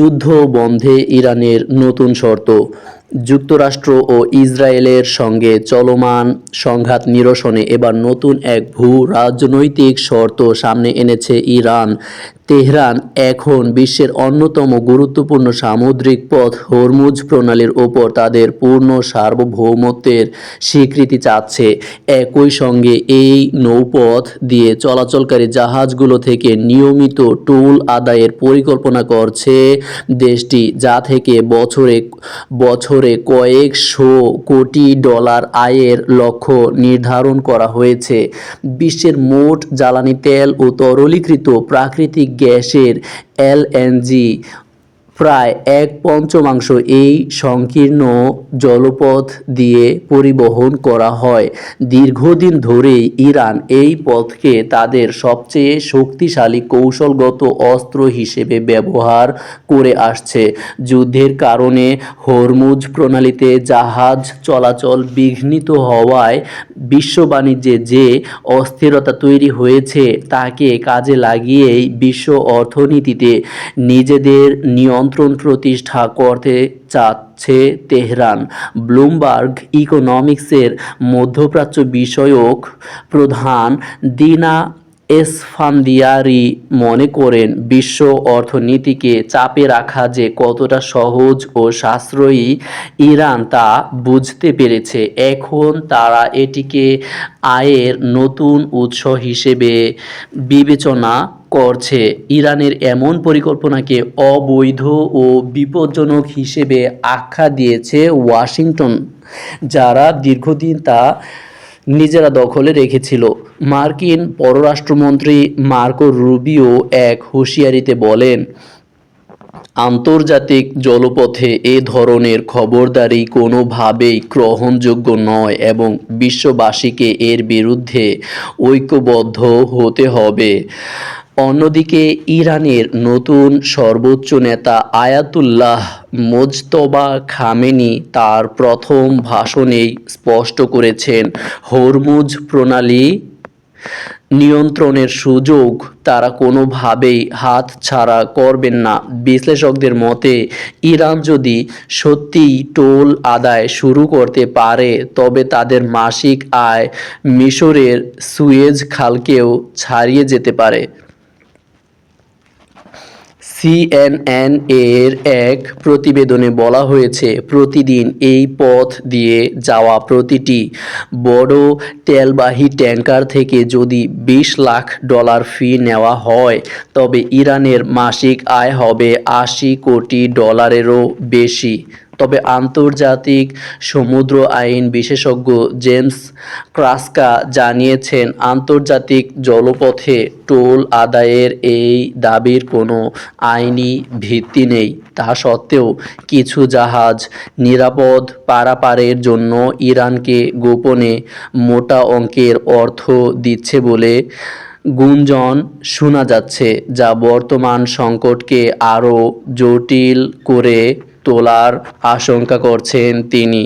যুদ্ধ বন্ধে ইরানের নতুন শর্ত। যুক্তরাষ্ট্র ও ইসরায়েলের সঙ্গে চলমান সংঘাত নিরসনে এবার নতুন এক ভূ-রাজনৈতিক শর্ত সামনে এনেছে ইরান। তেহরান এখন বিশ্বের অন্যতম গুরুত্বপূর্ণ সামুদ্রিক পথ হরমুজ প্রণালীর ওপর তাদের পূর্ণ সার্বভৌমত্বের স্বীকৃতি চাচ্ছে। একই সঙ্গে এই নৌপথ দিয়ে চলাচলকারী জাহাজগুলো থেকে নিয়মিত টোল আদায়ের পরিকল্পনা করছে দেশটি, যা থেকে বছরে কয়েকশো কোটি ডলার আয়ের লক্ষ্য নির্ধারণ করা হয়েছে। বিশ্বের মোট জ্বালানি তেল ও তরলীকৃত প্রাকৃতিক গ্যাসের এলএনজি প্রায় 1/5 এই সংকীর্ণ জলপথ দিয়ে পরিবহন করা হয়। দীর্ঘদিন ধরেই ইরান এই পথকে তাদের সবচেয়ে শক্তিশালী কৌশলগত অস্ত্র হিসেবে ব্যবহার করে আসছে। যুদ্ধের কারণে হরমুজ প্রণালীতে জাহাজ চলাচল বিঘ্নিত হওয়ায় বিশ্ব বাণিজ্যে যে অস্থিরতা তৈরি হয়েছে তাকে কাজে লাগিয়েই বিশ্ব অর্থনীতিতে নিজেদের নিয়ন্ত্রণ প্রতিষ্ঠা করতে চাচ্ছে তেহরান। ব্লুমবার্গ ইকোনমিক্সের মধ্যপ্রাচ্য বিষয়ক প্রধান দিনা এসফান্দিয়ারি মনে করেন, বিশ্ব অর্থনীতিকে চাপে রাখা যে কতটা সহজ ও সাশ্রয়ী ইরান তা বুঝতে পেরেছে। এখন তারা এটিকে আয়ের নতুন উৎস হিসেবে বিবেচনা করছে। ইরানের এমন পরিকল্পনাকে অবৈধ ও বিপজ্জনক হিসেবে আখ্যা দিয়েছে ওয়াশিংটন, যারা দীর্ঘদিন তা নিজেরা দখলে রেখেছিল। মার্কিন পররাষ্ট্রমন্ত্রী মার্কো রুবিও এক হুঁশিয়ারিতে বলেন, আন্তর্জাতিক জলপথে এ ধরনের খবরদারি কোনোভাবেই গ্রহণযোগ্য নয় এবং বিশ্ববাসীকে এর বিরুদ্ধে ঐক্যবদ্ধ হতে হবে। অন্যদিকে ইরানের নতুন সর্বোচ্চ নেতা আয়াতুল্লাহ মোজতবা খামেনি তার প্রথম ভাষণেই স্পষ্ট করেছেন, হরমুজ প্রণালী নিয়ন্ত্রণের সুযোগ তারা কোনোভাবেই হাতছাড়া করবেন না। বিশ্লেষকদের মতে, ইরান যদি সত্যিই টোল আদায় শুরু করতে পারে তবে তাদের মাসিক আয় মিশরের সুয়েজ খালকেও ছাড়িয়ে যেতে পারে। সিএনএন এর এক প্রতিবেদনে বলা হয়েছে, প্রতিদিন এই পথ দিয়ে যাওয়া প্রতিটি বড় তেলবাহী ট্যাঙ্কার থেকে যদি $20 লাখ ফি নেওয়া হয় তবে ইরানের মাসিক আয় হবে $80 কোটি বেশি। তবে আন্তর্জাতিক সমুদ্র আইন বিশেষজ্ঞ জেমস ক্রাস্কা জানিয়েছেন, আন্তর্জাতিক জলপথে টোল আদায়ের এই দাবির কোনো আইনি ভিত্তি নেই। তা সত্ত্বেও কিছু জাহাজ নিরাপদ পারাপারের জন্য ইরানকে গোপনে মোটা অঙ্কের অর্থ দিচ্ছে বলে গুঞ্জন শোনা যাচ্ছে, যা বর্তমান সংকটকে আরও জটিল করে তোলার আশঙ্কা করছেন তিনি।